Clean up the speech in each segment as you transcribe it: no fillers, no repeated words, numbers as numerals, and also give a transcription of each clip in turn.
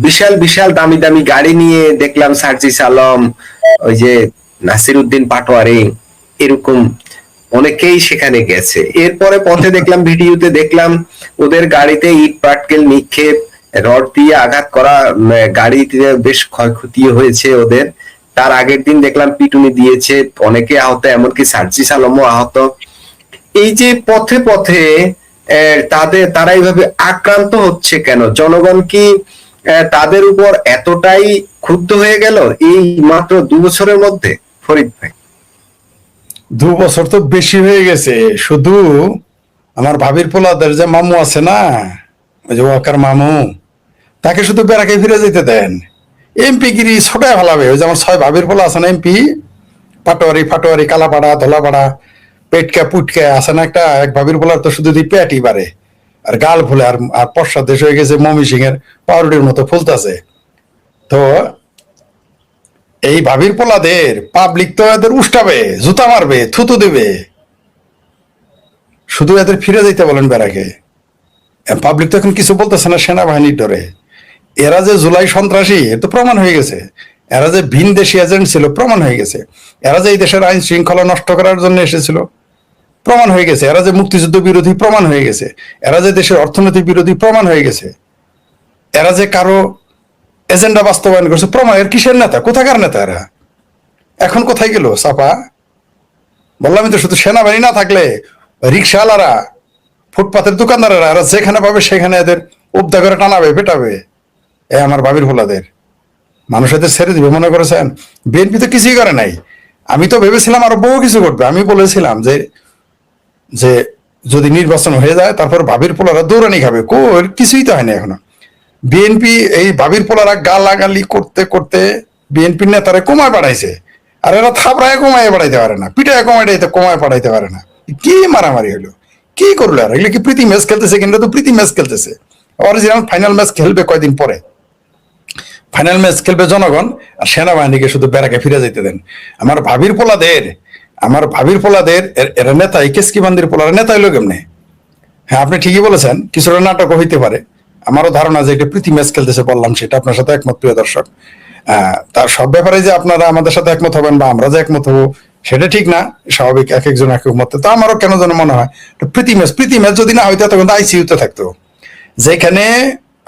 বিশাল বিশাল দামি দামি গাড়ি নিয়ে দেখলাম সার্জিস আলম, ওই যে নাসির উদ্দিন পাটোয়ারি, এরকম অনেকেই সেখানে গেছে। এরপরে পথে দেখলাম, ভিডিওতে দেখলাম ওদের গাড়িতে ইট পাটকেল নিক্ষেপ, রড দিয়ে আঘাত করা, গাড়িতে বেশ ক্ষয়ক্ষতি হয়েছে ওদের। তার আগের দিন দেখলাম পিটুনি দিয়েছে, অনেকে আহত, এমনকি সার্জিস আলমও আহত। এই যে পথে পথে তারা এইভাবে আক্রান্ত হচ্ছে কেন? জনগণ কি তাদের উপর এতটাই ক্ষুব্ধ হয়ে গেল এই মাত্র 2 বছরের মধ্যে? ফরিদ ভাই, 2 বছর তো বেশি হয়ে গেছে। শুধু আমার ভাবির পোলাদের যে মামু আছে না, ওই যে ওয়াকার মামু, তাকে শুধু বেড়াকে ফিরে যেতে দেন। এমপি গিরি ছোটায় ভালাবে। ওই যে আমার 6 ভাবির পোলা আছে না এমপি, পাটোয়ারি ফাটোয়ারি, কালাপাড়া ধলাপাড়া, পেটকা পুটকা আছে না একটা, এক ভাবির পোলার তো শুধু পেটই বাড়ে আর গাল ফুলে, আর আর পশ্চাৎ দেশ হয়ে গেছে মমি সিং এর পাউরুটির মতো ফুলতাছে। তো এই ভাবির পোলাদের পাবলিক তো এদের উষ্টাবে, জুতা মারবে, থুতু দেবে। শুধু এদের ফিরে যেতে বলেন বেড়াকে। পাবলিক তো এখন কিছু বলতেছে না সেনাবাহিনীর ডরে। এরা যে জুলাই সন্ত্রাসী এর তো প্রমাণ হয়ে গেছে। এরা যে ভিন দেশি এজেন্ট ছিল প্রমাণ হয়ে গেছে। এরা যে এই দেশের আইন শৃঙ্খলা নষ্ট করার জন্য এসেছিল প্রমাণ হয়ে গেছে। এরা যে মুক্তিযুদ্ধ বিরোধী প্রমাণ হয়ে গেছে। এরা যে দেশের অর্থনৈতিক বিরোধী প্রমাণ হয়ে গেছে। এরা যে কারো এজেন্ডা বাস্তবায়ন করছে প্রমাণ। এর কিসের নেতা? কোথাকার নেতা এরা? এখন কোথায় গেল চাপা? বললামই তো, শুধু সেনাবাহিনী না থাকলে রিক্সাওয়ালারা, ফুটপাতের দোকানদারেরা, এরা যেখানে পাবে সেখানে এদের উবদা করে টানাবে, পেটাবে। এ আমার ভাবির ভোলাদের মানুষ এদের ছেড়ে দিবে মনে করেছেন? বিএনপি তো কিছুই করে নাই। আমি তো ভেবেছিলাম আরো বহু কিছু করবে। আমি বলেছিলাম যে যে যদি নির্বাচন হয়ে যায় তারপর ভাবির পোলারা দৌড়ানি খাবে। কিছুই তো হয়নি এখনো। বিএনপি এই ভাবির পোলারা গালাগালি করতে করতে বিএনপির নেতারা কমায় বাড়াইছে। আর এরা থাপড়ায় কমায় বাড়াইতে পারে না, পিঠায় কমায় বাড়াইতে পারে না। কি মারামারি হলো, কি করলো? আর এগুলো কি প্রীতি ম্যাচ খেলতেছে? কিন্তু তো প্রীতি ম্যাচ খেলতেছে। অরিজিনাল ফাইনাল ম্যাচ খেলবে কয়দিন পরে। ফাইনাল ম্যাচ খেলবে জনগণ, আর সেনাবাহিনীকে শুধু বেড়াকে ফিরে যেতে দেন। আমার ভাবির পোলাদের, এরা নেতা, এই কেসকি বান্দির পোলারা নেতা হইলো কেমনে? হ্যাঁ, আপনি ঠিকই বলেছেন, কিছুটা নাটক হইতে পারে। আমারও ধারণা যে এটা প্রীতি ম্যাচ খেলতেছে, বললাম সেটা আপনার সাথে একমত প্রিয় দর্শক। তার সব ব্যাপারে যে আপনারা আমাদের সাথে একমত হবেন বা আমরা যে একমত হবো সেটা ঠিক না, স্বাভাবিক, এক একজন এক এক মতে। তো আমারও কেন যেন মনে হয় প্রীতি ম্যাচ যদি না হইতো তখন আইসিইউতে থাকতো। যেখানে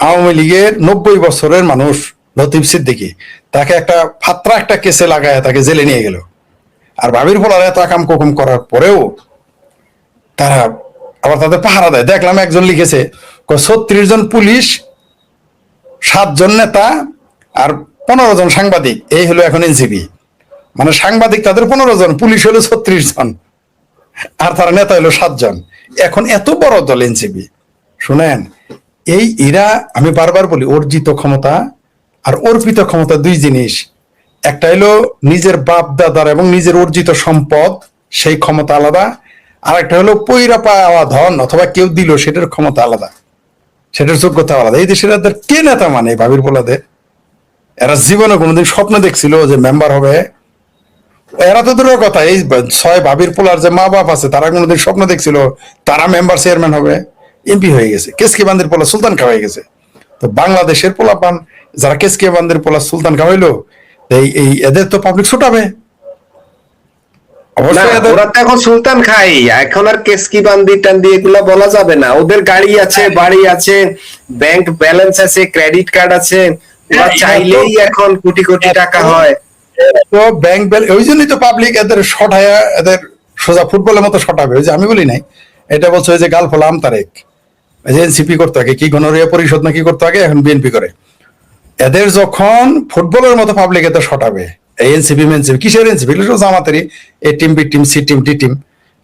আওয়ামী লীগের 90 বছরের মানুষ লতিফ সিদ্দিকী, তাকে একটা ফাত্রা একটা কেসে লাগায় তাকে জেলে নিয়ে গেল। আর ভাবির পোলারা এত আকাম কুকুম করার পরেও তারা আবার তাদের পাহারা দেয়। দেখলাম একজন লিখেছে 36 জন পুলিশ, 7 জন নেতা আর 15 জন সাংবাদিক, এই হলো এখন এনসিপি। মানে সাংবাদিক তাদের 15 জন, পুলিশ হলো 36 জন, আর তারা নেতা হলো 7 জন। এখন এত বড় দল এনসিপি। শুনেন, এই এরা, আমি বারবার বলি, অর্জিত ক্ষমতা আর অর্পিত ক্ষমতা দুই জিনিস। একটা হলো নিজের বাপ দাদার এবং নিজের অর্জিত সম্পদ, সেই ক্ষমতা আলাদা। আর একটা হলো পৈরা পাওয়া ধন অথবা কেউ দিল, সেটার ক্ষমতা আলাদা, সেটার যোগ্যতা আলাদা। এই দেশের এদের কে নেতা মানে ভাবির পোলাদের? এরা জীবনে কোনোদিন স্বপ্ন দেখছিল যে মেম্বার হবে? এরা তো দূরের কথা, এই 6 ভাবির পোলার যে মা বাপ আছে তারা কোনোদিন স্বপ্ন দেখছিল তারা মেম্বার চেয়ারম্যান হবে? এমপি হয়ে গেছে। কেসকি বান্দির পোলা সুলতান খাওয়াই গেছে। তো বাংলাদেশের পোলাপান যারা কেসকি বান্দির পোলা সুলতান খাওয়াইলো, এই এদের তো পাবলিক ছুটাবে অবশ্যই। ওরা তো এখন সুলতান খাই, এখন আর কেসকি বান্দি টান্দি এগুলা বলা যাবে না। ওদের গাড়ি আছে, বাড়ি আছে, ব্যাংক ব্যালেন্স আছে, ক্রেডিট কার্ড আছে, ওরা চাইলেই এখন কোটি কোটি টাকা হয়। তো ব্যাংক ব্যালেন্স, ওই জন্যই তো পাবলিক এদের শটায়া, এদের সোজা ফুটবলের মতো শটাবে। ওই যে আমি বলি নাই, এটা বলছে ওই যে গালফল আমতারেক, ওই যে এনসিপি করতে আগে কি গণরিয়া পরিষদ না কি করতে আগে, এখন বিএনপি করে। এদের যখন ফুটবলের মতো পাবলিক এদের শটাবে, এই এনসিপি মেনসিপি কিসের এনসিপি, জামাতেরই A team B team C team D team,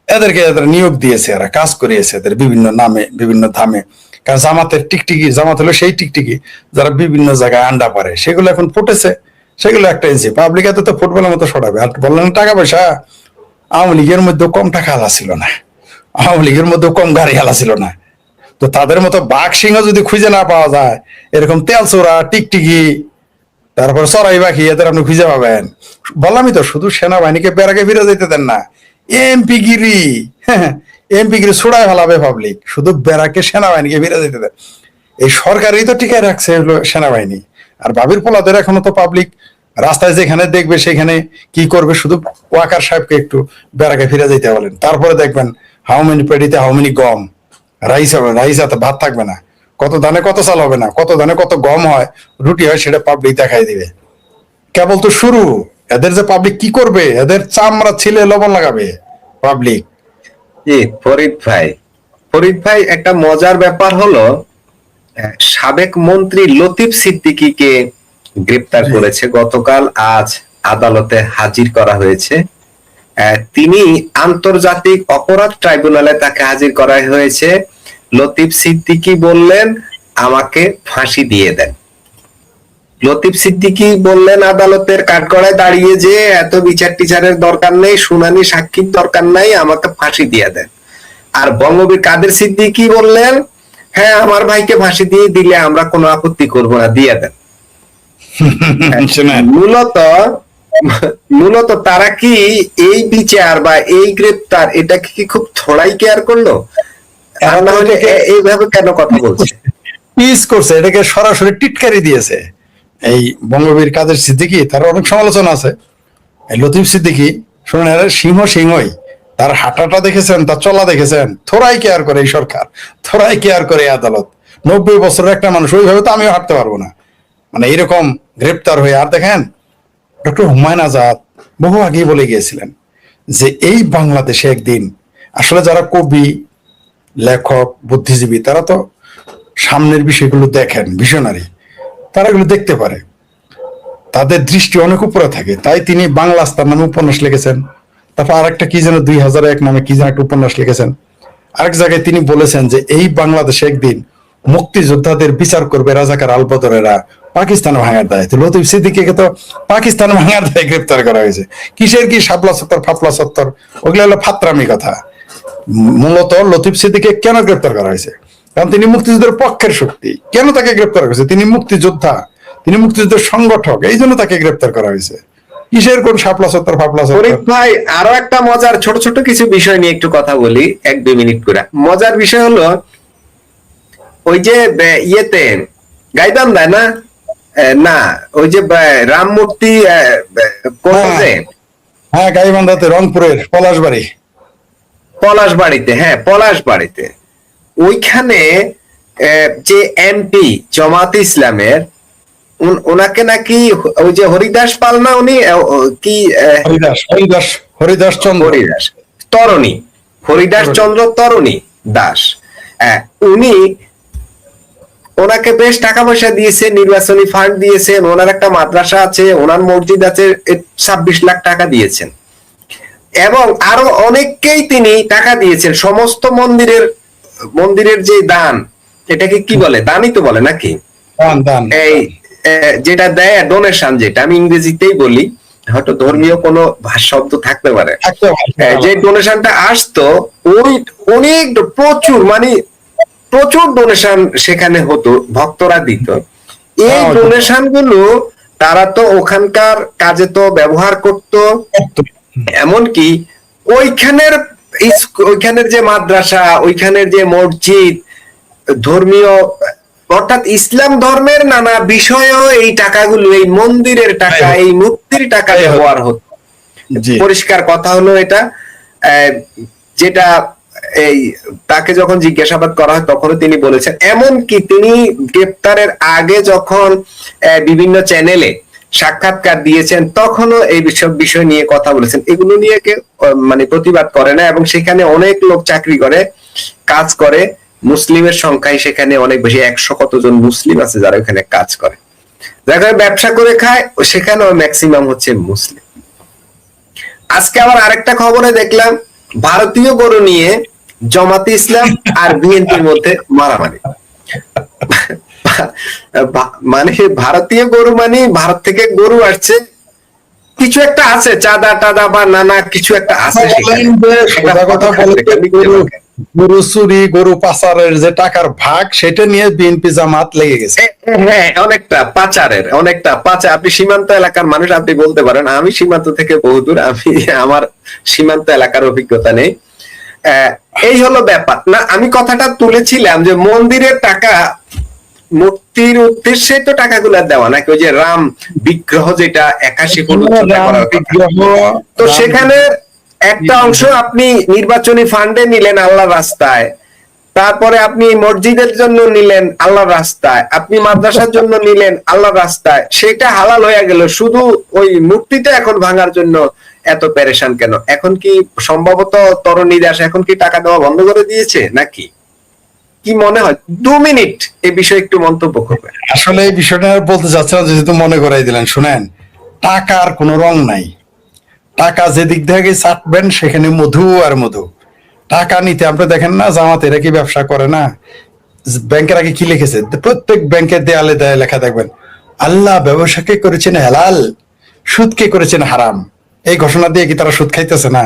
এদেরকে এদের নিয়োগ দিয়েছে, এরা কাজ করিয়েছে এদের বিভিন্ন নামে বিভিন্ন ধামে। কারণ জামাতের টিকটিকি, জামাত হলো সেই টিকটিকি যারা বিভিন্ন জায়গায় আন্ডা পারে, সেগুলো এখন ফুটেছে, সেগুলো একটা এনসিপি। পাবলিক এত তো ফুটবলের মতো শটাবে। আর বললেন টাকা পয়সা, আওয়ামী লীগের মধ্যে কম টাকা হালা ছিল না, আওয়ামী লীগের মধ্যে কম গাড়ি হালা ছিল না। তো তাদের মতো বাঘ সিংহ যদি খুঁজে না পাওয়া যায়, এরকম তেলচোরা টিকটিকি, তারপর চড়াই পাখি, এদের আপনি খুঁজে পাবেন। বললামই তো, শুধু সেনাবাহিনীকে বেড়াকে ফিরে যেতে দেন না, এমপি গিরি, এমপি গিরি ছুড়াই ফেলাবে পাবলিক। শুধু বেড়াকে সেনাবাহিনীকে ফিরে যেতে দেন। এই সরকারই তো টিকে রাখছে হলো সেনাবাহিনী। আর ভাবির পোলাদের এখনো তো পাবলিক রাস্তায় যেখানে দেখবে সেখানে কি করবে, শুধু ওয়াকার সাহেবকে একটু বেড়াকে ফিরে যেতে বলেন, তারপরে দেখবেন হাউ মেনি পেডিতে হাউ মেনি গম, রাইস হবে, রাইস হাতে ভাত থাকবে না, কত ধানে কত চাল হবে না, কত ধানে কত গম হয়, রুটি হয়, সেটা পাবলিক দেখাই দিবে। কেবল তো শুরু, এদের যে পাবলিক কি করবে, এদের চামড়া ছিলে লবণ লাগাবে পাবলিক। জি ফরিদ ভাই একটা মজার ব্যাপার হলো সাবেক মন্ত্রী লতিফ সিদ্দিকীকে গ্রেপ্তার জি। করেছে গতকাল, আজ আদালতে হাজির করা হয়েছে। তিনি আন্তর্জাতিক অপরাধ ট্রাইব্যুনালে তাকে হাজির করা হয়েছে। লতিফ সিদ্দিকী বললেন আমাকে ফাঁসি দিয়ে দেন। লতিফ সিদ্দিকী বললেন আদালতের কাঠগড়ায় দাঁড়িয়ে যে এত বিচার টিচারের দরকার নেই, শুনানি সাক্ষীর দরকার নাই, আমাকে ফাঁসি দিয়ে দেন। আর বঙ্গবীর কাদের সিদ্দিকী বললেন হ্যাঁ আমার ভাইকে ফাঁসি দিয়ে দিলে আমরা কোনো আপত্তি করব না, দিয়ে দেন। শোনেন, মূলত তারা কি এই বিচার বা এই গ্রেপ্তার এটাকে কি খুব থোড়াই কেয়ার করলো? আর না হলে এইভাবে কেন কথা বলছে? পিস করছে, এটাকে সরাসরি টিটকারি দিয়েছে। এই বঙ্গবীর কাদের সিদ্দিকী, তার অনেক সমালোচনা আছে। এই লতিফ সিদ্দিকী শুনুন, এরা সিংহই, তার হাঁটাটা দেখেছেন, তার চলা দেখেছেন, থোড়াই কেয়ার করে এই সরকার, থোড়াই কেয়ার করে এই আদালত। 90 বছরের একটা মানুষ, ওইভাবে তো আমিও হাঁটতে পারবো না, মানে এরকম গ্রেপ্তার হয়ে। আর দেখেন, ডক্টর হুমায়ুন আজাদ বহু আগেই বলে গিয়েছিলেন যে এই বাংলাদেশে একদিন, আসলে যারা কবি, লেখক, বুদ্ধিজীবী, তারা তো সামনের বিষয়গুলো দেখেন, ভিশনারি, তারা এগুলো দেখতে পারে, তাদের দৃষ্টি অনেক উপরে থাকে। তাই তিনি বাংলা আস্তার নামে উপন্যাস লিখেছেন। তারপর আরেকটা কি যেন 2001 নামে কি যেন একটা উপন্যাস লিখেছেন। আরেক জায়গায় তিনি বলেছেন যে এই বাংলাদেশে একদিন মুক্তিযোদ্ধাদের বিচার করবে রাজাকার আলবদরেরা, পাকিস্তান ভাঙার দায়। তো লতিফ সিদ্দিকীকে তো পাকিস্তান ভাঙার দায়ে গ্রেপ্তার করা হয়েছে। কিসের কি শাপলা সত্তর ফাপলা সত্তর, ওগুলো হলো ফাত্রামি কথা। মূলত লতিফ সিদ্দিকীকে কেন গ্রেপ্তার করা হয়েছে? কারণ তিনি মুক্তিযুদ্ধের পক্ষের শক্তি। কেন তাকে গ্রেপ্তার করেছে? তিনি মুক্তিযোদ্ধা, তিনি মুক্তিযুদ্ধের সংগঠক, এই জন্য তাকে গ্রেপ্তার করা হয়েছে। কিসের কোন শাপলা সত্তর ফাপলা সত্তর? ফরিদ ভাই আরো একটা মজার ছোট ছোট কিছু বিষয় নিয়ে একটু কথা বলি, 1-2 মিনিট করে। মজার বিষয় হলো ওই যে ইয়েতে গাইবান্ধায় না, না ওই যে রাম মূর্তি কোথায়, হ্যাঁ, গাইবান্ধাতে, রংপুরের পলাশবাড়ি। পলাশবাড়িতে, হ্যাঁ পলাশবাড়িতে, ওইখানে যে এমপি জামাত ইসলামের, ওনাকে নাকি ওই যে হরিদাস পাল না, উনি কি হরিদাস চন্দ্র তরণী, হরিদাস চন্দ্র তরণী দাস, উনি ওনাকে বেশ টাকা পয়সা দিয়েছে, নির্বাচনী ফান্ড দিয়েছেন, ওনার একটা মাদ্রাসা আছে, ওনার মসজিদ আছে, 26 লাখ টাকা দিয়েছেন। এবং আরো অনেককেই তিনি টাকা দিয়েছেন। সমস্ত মন্দিরের যে দান, এটাকে কি বলে, দানই তো বলে নাকি, এই যেটা দেয় ডোনেশন, যেটা আমি ইংরেজিতেই বলি, হয়তো ধর্মীয় কোনো শব্দ থাকতে পারে, যে ডোনেশনটা আসতো, ওই অনেক প্রচুর ডোনেশন সেখানে হতো, ভক্তরা দিত। এই ডোনেশন গুলো তারা তো ওখানকার কাজে তো ব্যবহার করত। এমনকি ওইখানের যে মাদ্রাসা, ওইখানের যে মসজিদ, ধর্মীয় অর্থাৎ ইসলাম ধর্মের নানা বিষয়েও এই টাকাগুলো, এই মন্দিরের টাকা, এই মূর্তির টাকা ব্যবহার হতো। পরিষ্কার কথা হলো এটা, যেটা এই তাকে যখন জিজ্ঞাসাবাদ করা হয় তখনও তিনি বলেছেন। এমনকি তিনি গ্রেপ্তারের আগে যখন বিভিন্ন চ্যানেলে সাক্ষাৎকার দিয়েছেন তখনও এই বিষয় নিয়ে কথা বলেছেন। এগুলো নিয়ে মানে প্রতিবাদ করে না, এবং সেখানে অনেক লোক চাকরি করে, কাজ করে, মুসলিমের সংখ্যাই সেখানে অনেক বেশি, 100 কতজন মুসলিম আছে যারা ওখানে কাজ করে, যারা ব্যবসা করে খায়, সেখানেও ম্যাক্সিমাম হচ্ছে মুসলিম। আজকে আবার আরেকটা খবরে দেখলাম ভারতীয় গরু নিয়ে জামাতে ইসলাম আর বিএনপির মধ্যে মারামারি। মানে ভারতীয় গরু, মানে ভারত থেকে গরু আসছে, কিছু একটা আছে, চাঁদা টাদা বা নানা কিছু একটা আছে, গরু চুরি, গরু পাচারের যে টাকার ভাগ, সেটা নিয়ে বিএনপি জামাত লেগে গেছে। হ্যাঁ, অনেকটা পাচারের, আপনি সীমান্ত এলাকার মানুষ, আপনি বলতে পারেন, আমি সীমান্ত থেকে বহুদূর, আমার সীমান্ত এলাকার অভিজ্ঞতা নেই। এই হলো ব্যাপার না, আমি কথাটা তুলেছিলাম যে মন্দিরের টাকা মূর্তির উদ্দেশ্যে তো টাকাগুলা দেওয়া, নাকি ওই যে রাম বিগ্রহ যেটা 81 ফুট উচ্চতা করার কথা। তো সেখানে একটা অংশ আপনি নির্বাচনী ফান্ডে নিলেন আল্লাহর রাস্তায়, তারপরে আপনি মসজিদের জন্য নিলেন আল্লাহর রাস্তায়, আপনি মাদ্রাসার জন্য নিলেন আল্লাহর রাস্তায়, সেটা হালাল হয়ে গেল, শুধু ওই মূর্তিটা এখন ভাঙার জন্য এত পেরেশান কেন? এখন কি সম্ভবত তরুণ দাস এখন কি টাকা দেওয়া বন্ধ করে দিয়েছে নাকি? কি মনে হয়? 2 মিনিট এই বিষয়ে একটু মন্তব্য করবেন। আসলে এই বিষয়টা বলতে চাচ্ছিলাম, যেহেতু মনে করাই দিলেন, শুনেন, টাকার কোনো রং নাই। টাকা যেদিক থেকে চাটবেন সেখানে মধু আর মধু। টাকা নিতে আপনি দেখেন না, জামাত এরা কি ব্যবসা করে না? ব্যাংকের আগে কি লিখেছে? প্রত্যেক ব্যাংকের দেয়ালে দেয়ালে লেখা দেখবেন, আল্লাহ ব্যবসাকে করেছেন হালাল, সুদকে করেছেন হারাম। এই ঘোষণা দিয়ে কি তারা সুদ খাইতেছে না?